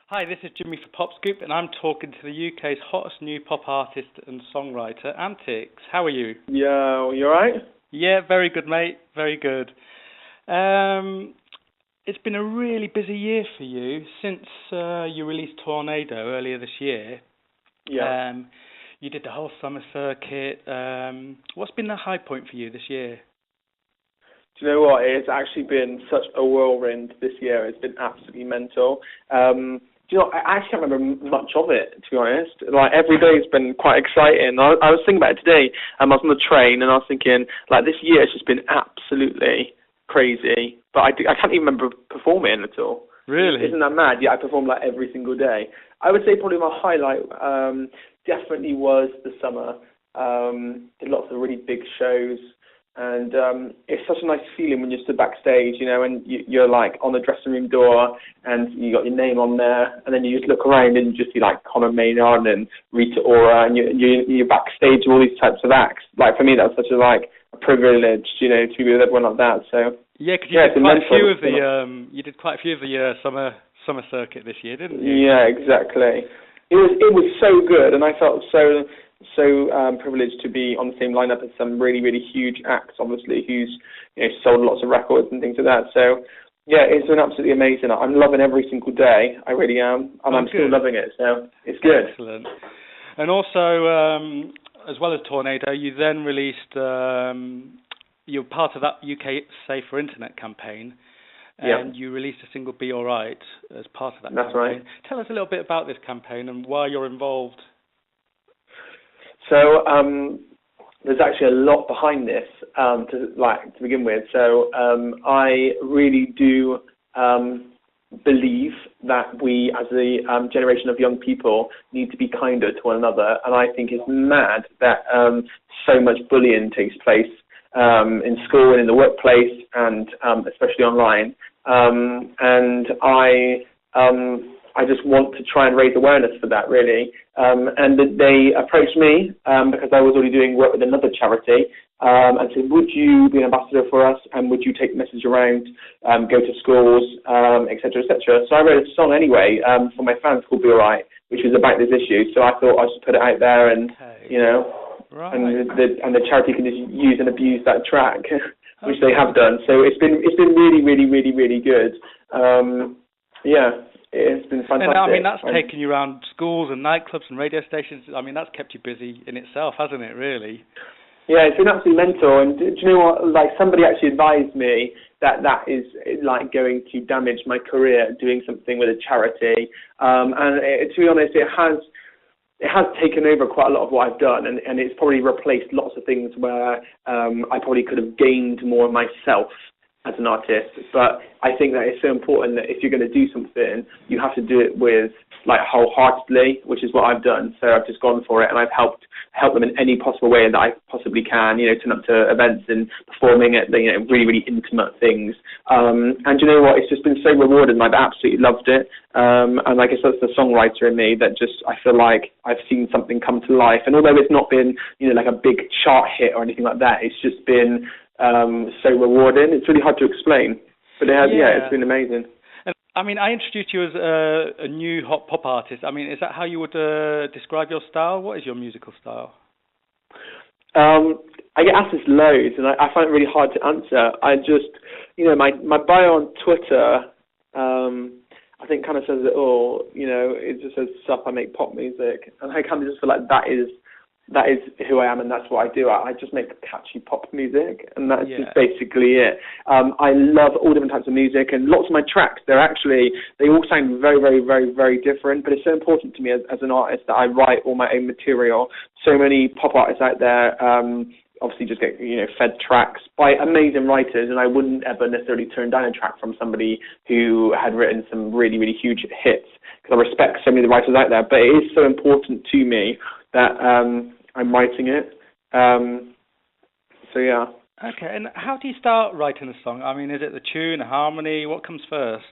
Hi, this is Jimmy for Pop Scoop, and I'm talking to the UK's hottest new pop artist and songwriter, Anttix. How are you? Yeah, you alright? Yeah, very good, mate. Very good. It's been a really busy year for you since you released Tornado earlier this year. Yeah. You did the whole summer circuit. What's been the high point for you this year? Do you know what? It's actually been such a whirlwind this year. It's been absolutely mental. Do you know, I actually can't remember much of it, to be honest. Like, every day's been quite exciting. I was thinking about it today. I was on the train, and I was thinking, like, this year has just been absolutely crazy. But I can't even remember performing at all. Really? Isn't that mad? Yeah, I performed, like, every single day. I would say probably my highlight definitely was the summer. Did lots of really big shows. And it's such a nice feeling when you're stood backstage, you know, and you're like on the dressing room door and you got your name on there, and then you just look around and you just see like Conor Maynard and Rita Ora, and you're backstage with all these types of acts. Like, for me, that was such a privilege, you know, to be with everyone like that. So yeah, because you did quite a few of the summer circuit this year, didn't you? Yeah, exactly. It was so good, and I felt so privileged to be on the same lineup as some really, really huge acts, obviously, who's, you know, sold lots of records and things like that. So, yeah, it's been absolutely amazing. I'm loving every single day. I really am. And I'm still loving it, so it's good. Excellent. And also, as well as Tornado, you then released, you're part of that UK Safer Internet campaign, and you released a single, Be Alright, as part of that campaign. That's right. Tell us a little bit about this campaign and why you're involved. So there's actually a lot behind this to begin with. So I really do believe that we, as a generation of young people, need to be kinder to one another. And I think it's mad that so much bullying takes place in school and in the workplace, and especially online. And I just want to try and raise awareness for that, really. And they approached me because I was already doing work with another charity and said, would you be an ambassador for us, and would you take the message around, go to schools, et cetera, et cetera. So I wrote a song anyway for my fans called Be Alright, which was about this issue. So I thought I should put it out there and, you know, and the charity can just use and abuse that track, which they have done. So it's been really, really, really, really good. Yeah. It's been fantastic. And I mean, that's taken you around schools and nightclubs and radio stations. I mean, that's kept you busy in itself, hasn't it, really? Yeah, it's been absolutely mental. And do you know what? Like, somebody actually advised me that is like going to damage my career doing something with a charity. To be honest, it has taken over quite a lot of what I've done, and it's probably replaced lots of things where I probably could have gained more myself as an artist. But I think that it's so important that if you're going to do something, you have to do it with, like, wholeheartedly, which is what I've done. So I've just gone for it, and I've helped them in any possible way that I possibly can, you know, turn up to events and performing at, you know, really, really intimate things. And you know what, it's just been so rewarding. I've absolutely loved it. And I guess that's the songwriter in me that just, I feel like I've seen something come to life. And although it's not been, you know, like a big chart hit or anything like that, it's just been so rewarding. It's really hard to explain, but it's been amazing. And I mean, I introduced you as a new hot pop artist. I mean, is that how you would describe your style? What is your musical style? I get asked this loads, and I find it really hard to answer. I just, you know, my bio on Twitter, I think kind of says it all. You know, it just says, "Sup, I make pop music," and I kind of just feel like that is who I am, and that's what I do. I just make catchy pop music, and that's just basically it. I love all different types of music, and lots of my tracks, they all sound very, very, very, very different, but it's so important to me as an artist that I write all my own material. So many pop artists out there obviously just get, you know, fed tracks by amazing writers, and I wouldn't ever necessarily turn down a track from somebody who had written some really, really huge hits, because I respect so many of the writers out there, but it is so important to me that I'm writing it. So, yeah. Okay, and how do you start writing a song? I mean, is it the tune, the harmony? What comes first?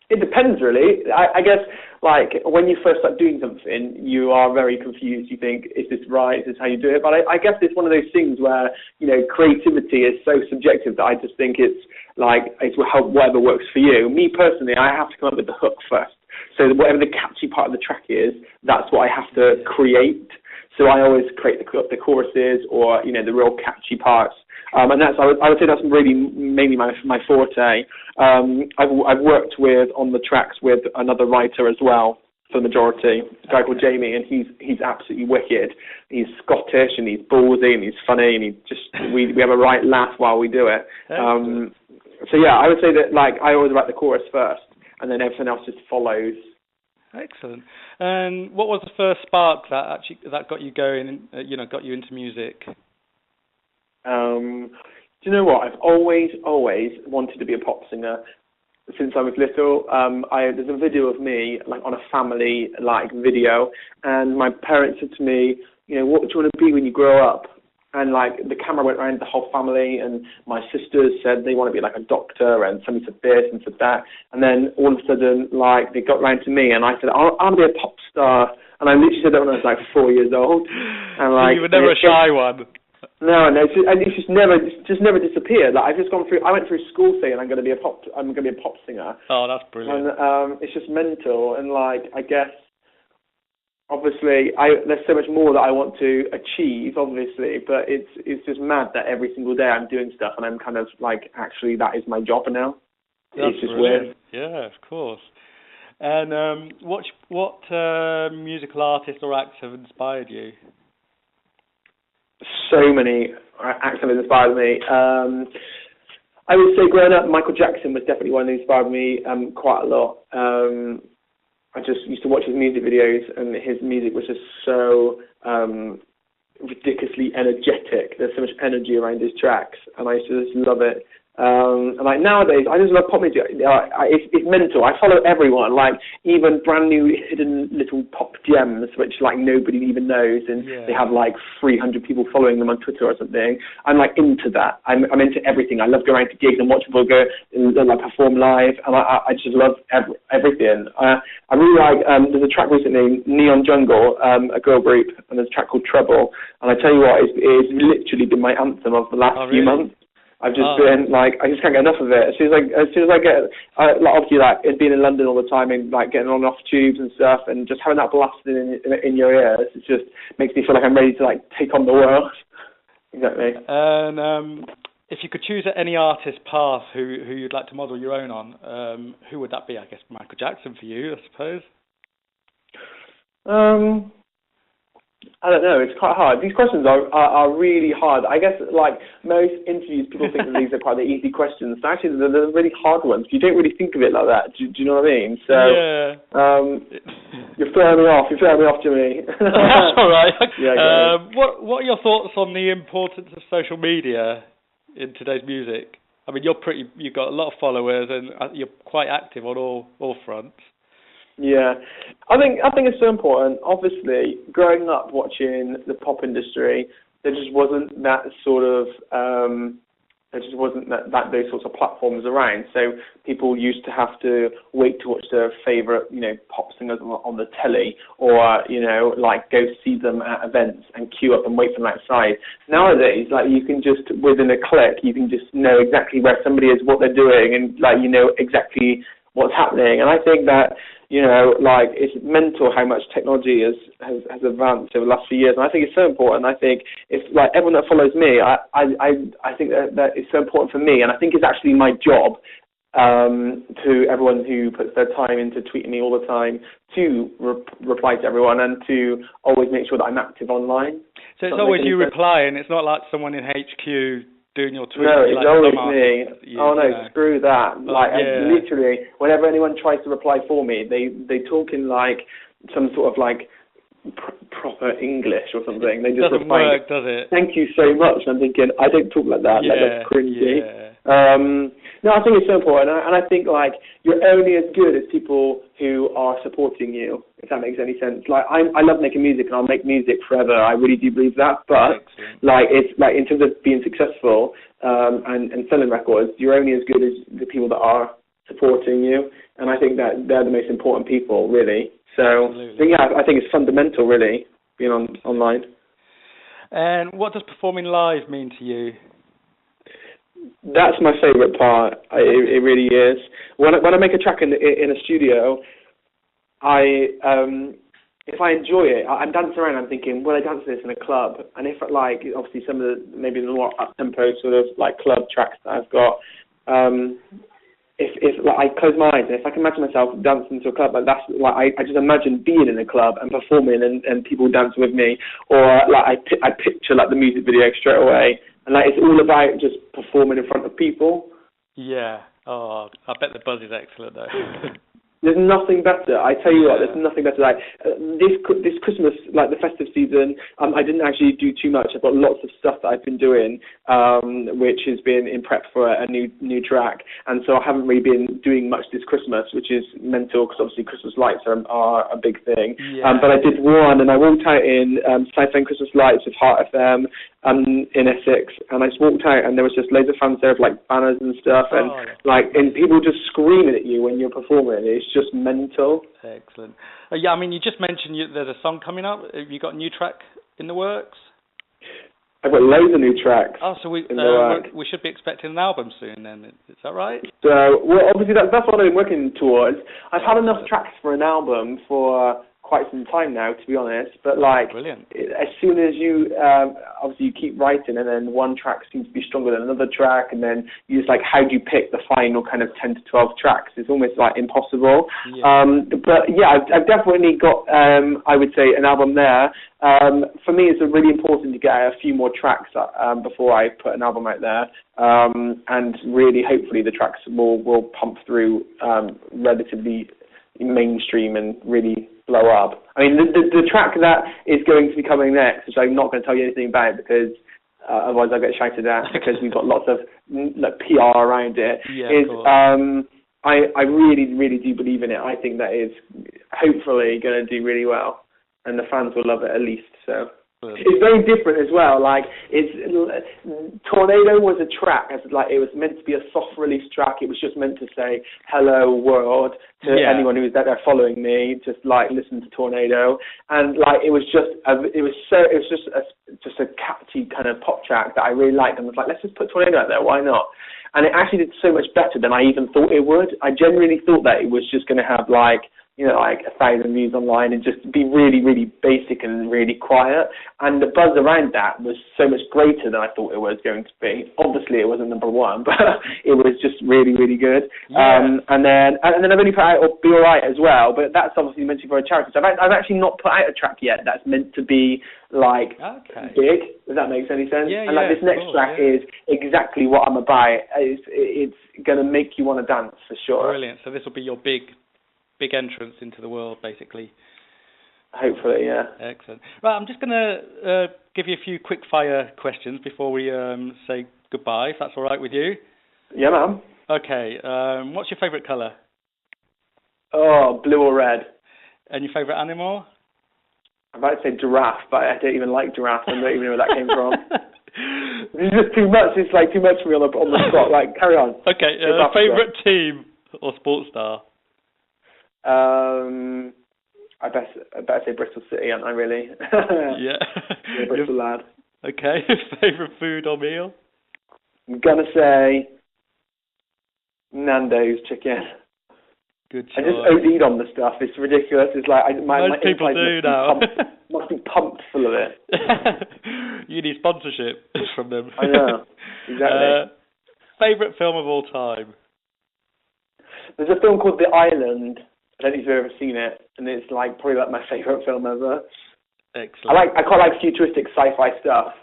It depends, really. I guess, like, when you first start doing something, you are very confused. You think, is this right? Is this how you do it? But I guess it's one of those things where, you know, creativity is so subjective that I just think it's like it's whatever works for you. Me personally, I have to come up with the hook first. So whatever the catchy part of the track is, that's what I have to create. So I always create the choruses or, you know, the real catchy parts. And that's, I would say that's really mainly my forte. I've worked on the tracks with another writer as well, for the majority, a guy called Jamie, and he's absolutely wicked. He's Scottish and he's ballsy and he's funny and we have a right laugh while we do it. So yeah, I would say that, like, I always write the chorus first and then everything else just follows. Excellent. And what was the first spark that got you going, got you into music? Do you know what? I've always wanted to be a pop singer since I was little. There's a video of me, like, on a family, like, video, and my parents said to me, you know, what do you want to be when you grow up? And, like, the camera went around the whole family, and my sisters said they want to be, like, a doctor, and somebody said this and said that. And then all of a sudden, like, they got round to me, and I said, I want to be a pop star. And I literally said that when I was, like, 4 years old. And, like, you were never a shy one. No, and it's just never disappeared. Like, I went through school saying I'm going to be a pop singer. Oh, that's brilliant. And it's just mental. And, like, I guess, obviously, there's so much more that I want to achieve, obviously, but it's just mad that every single day I'm doing stuff and I'm kind of like, actually, that is my job now. That's it's just brilliant. weird. Yeah, of course. And what musical artists or acts have inspired you? So many acts have inspired me. I would say growing up, Michael Jackson was definitely one that inspired me quite a lot. I just used to watch his music videos, and his music was just so ridiculously energetic. There's so much energy around his tracks, and I used to just love it. And like nowadays, I just love pop music. It's mental. I follow everyone, like even brand new hidden little pop gems, which like nobody even knows, and they have like 300 people following them on Twitter or something. I'm like into that. I'm into everything. I love going to gigs and watching people go and like perform live, and I just love everything. I really like. There's a track recently, Neon Jungle, a girl group, and there's a track called Trouble. And I tell you what, it's literally been my anthem of the last few months. I've just been like, I just can't get enough of it. As soon as I get, like, obviously, like, being in London all the time and like getting on and off tubes and stuff, and just having that blasted in your ears, it just makes me feel like I'm ready to like take on the world. Exactly. And if you could choose any artist path who you'd like to model your own on, who would that be? I guess Michael Jackson for you, I suppose. I don't know. It's quite hard. These questions are really hard. I guess, like most interviews, people think that these are quite the easy questions. So actually, they're really hard ones. You don't really think of it like that. Do you know what I mean? So, you're throwing me off. You're throwing me off, Jimmy. That's all right. Yeah, what are your thoughts on the importance of social media in today's music? I mean, you've got a lot of followers, and you're quite active on all fronts. Yeah, I think it's so important. Obviously, growing up watching the pop industry, there just wasn't that sort of those sorts of platforms around. So people used to have to wait to watch their favorite, pop singers on the telly, or like go see them at events and queue up and wait for them outside. Nowadays, like you can just within a click, you can just know exactly where somebody is, what they're doing, and like exactly what's happening. And I think that like it's mental how much technology has advanced over the last few years, and I think it's so important. I think if like everyone that follows me, I think that it's so important for me, and I think it's actually my job to everyone who puts their time into tweeting me all the time to reply to everyone and to always make sure that I'm active online. So it's always you replying. It's not like someone in HQ doing your tweets. No, it's like always me. Screw that. Literally, whenever anyone tries to reply for me, they talk in like some sort of like proper English or something. They just doesn't reply, work, does it? Thank you so much. I'm thinking, I don't talk like that. That's cringy. No, I think it's so important, and I think like you're only as good as people who are supporting you, if that makes any sense. Like I love making music, and I'll make music forever. I really do believe that. But like it's like in terms of being successful and selling records, you're only as good as the people that are supporting you, and I think that they're the most important people, really. So I think it's fundamental, really, being online. And what does performing live mean to you? That's my favourite part. It really is. When I make a track in a studio, if I enjoy it, I'm dancing around. I'm thinking, will I dance this in a club? And if like obviously some of maybe the more up tempo sort of like club tracks that I've got, if like I close my eyes and if I can imagine myself dancing to a club, like that's like I just imagine being in a club and performing and people dancing with me, or like I picture like the music video straight away, and like it's all about just performing in front of people. Yeah. Oh, I bet the buzz is excellent though. There's nothing better. I tell you what, there's nothing better. Like this Christmas, like the festive season, I didn't actually do too much. I've got lots of stuff that I've been doing, which has been in prep for a new track, and so I haven't really been doing much this Christmas, which is mental because obviously Christmas lights are a big thing. Yeah. But I did one, and I walked out in Southend Christmas lights with Heart FM in Essex, and I just walked out, and there was just loads of fans there with like banners and stuff, and and people just screaming at you when you're performing. It's just mental. Excellent. Yeah, I mean, you just mentioned there's a song coming up. Have you got a new track in the works? I've got loads of new tracks. Oh, so we should be expecting an album soon then, is that right? So, well, obviously that's what I've been working towards. I've had enough tracks for an album for quite some time now, to be honest, but like, brilliant. As soon as you, obviously you keep writing and then one track seems to be stronger than another track, and then you just like, how do you pick the final kind of 10 to 12 tracks? It's almost like impossible. Yeah. But yeah, I've definitely got, I would say, an album there. For me, it's really important to get a few more tracks before I put an album out there, and really, hopefully, the tracks will pump through relatively mainstream and really blow up. I mean, the track that is going to be coming next, which I'm not going to tell you anything about because otherwise I'll get shouted at because we've got lots of like, PR around it. Yeah, is I really, really do believe in it. I think that is hopefully going to do really well, and the fans will love it at least. So. It's very different as well. Like Tornado was a track, as like it was meant to be a soft release track. It was just meant to say hello world to anyone who's there following me. Just like listen to Tornado, and like it was just a catchy kind of pop track that I really liked, and was like, let's just put Tornado out there. Why not? And it actually did so much better than I even thought it would. I genuinely thought that it was just going to have like, you know, like 1,000 views online and just be really, really basic and really quiet. And the buzz around that was so much greater than I thought it was going to be. Obviously, it wasn't number one, but it was just really, really good. Yeah. And then I've only put out Be Alright as well, but that's obviously meant to be for a charity. So I've actually not put out a track yet that's meant to be like big. If that makes any sense. Yeah, and like this next track is exactly what I'm about. It's going to make you want to dance for sure. Brilliant. So this will be your big entrance into the world, basically. Hopefully, yeah. Excellent. Right, I'm just going to give you a few quick-fire questions before we say goodbye, if that's all right with you. Yeah, ma'am. Okay. What's your favourite colour? Oh, blue or red. And your favourite animal? I'm about to say giraffe, but I don't even like giraffe. I don't even know where that came from. It's just too much. It's like too much for me on the spot. Like, carry on. Okay. Favourite team or sports star? I better say Bristol City, aren't I, really? Yeah. Bristol lad. Okay. Favourite food or meal? I'm going to say Nando's chicken. Good choice. I just OD'd on the stuff. It's ridiculous. It's like most people do now. Must be pumped full of it. You need sponsorship from them. I know. Exactly. Favourite film of all time? There's a film called The Island. I don't know if you've ever seen it, and it's like probably like my favourite film ever. Excellent. I quite like futuristic sci-fi stuff.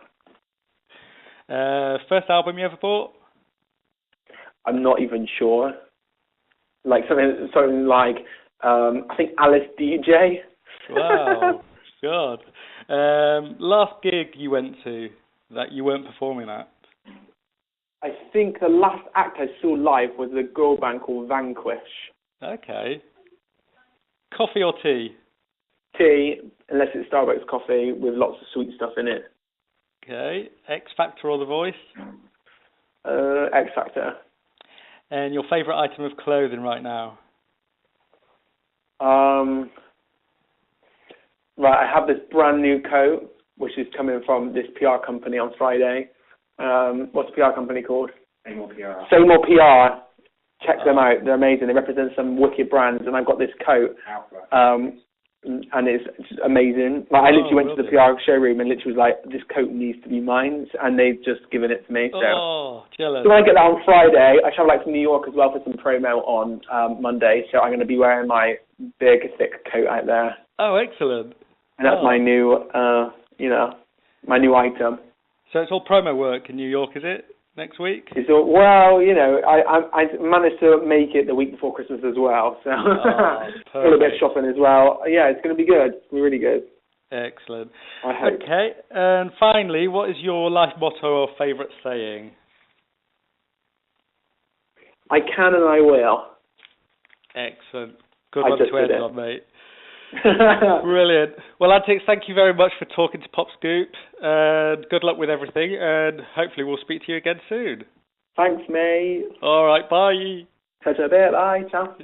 First album you ever bought? I'm not even sure. Like something like I think Alice DJ. Wow, God. Last gig you went to that you weren't performing at? I think the last act I saw live was a girl band called Vanquish. Okay. Coffee or tea? Tea, unless it's Starbucks coffee with lots of sweet stuff in it. Okay. X Factor or The Voice? X Factor. And your favourite item of clothing right now? Right, I have this brand new coat, which is coming from this PR company on Friday. What's the PR company called? Say More PR. Check them out. They're amazing. They represent some wicked brands, and I've got this coat. And it's amazing. Like, I literally went to the PR showroom and literally was like, this coat needs to be mine, and they've just given it to me. So, jealous. So when I get that on Friday, I travel to New York as well for some promo on Monday, so I'm going to be wearing my big, thick coat out there. Oh, excellent. And that's my new, my new item. So it's all promo work in New York, is it? Next week? Well, I managed to make it the week before Christmas as well, so a little bit of shopping as well. Yeah, it's going to be good. It's going to be really good. Excellent. I hope. Okay, and finally, what is your life motto or favourite saying? I can and I will. Excellent. Good one to end on, mate. Brilliant. Well, Anttix, thank you very much for talking to Pop Scoop. Good luck with everything, and hopefully we'll speak to you again soon. Thanks, mate. All right, bye. Catch you a bit. Bye. Ciao.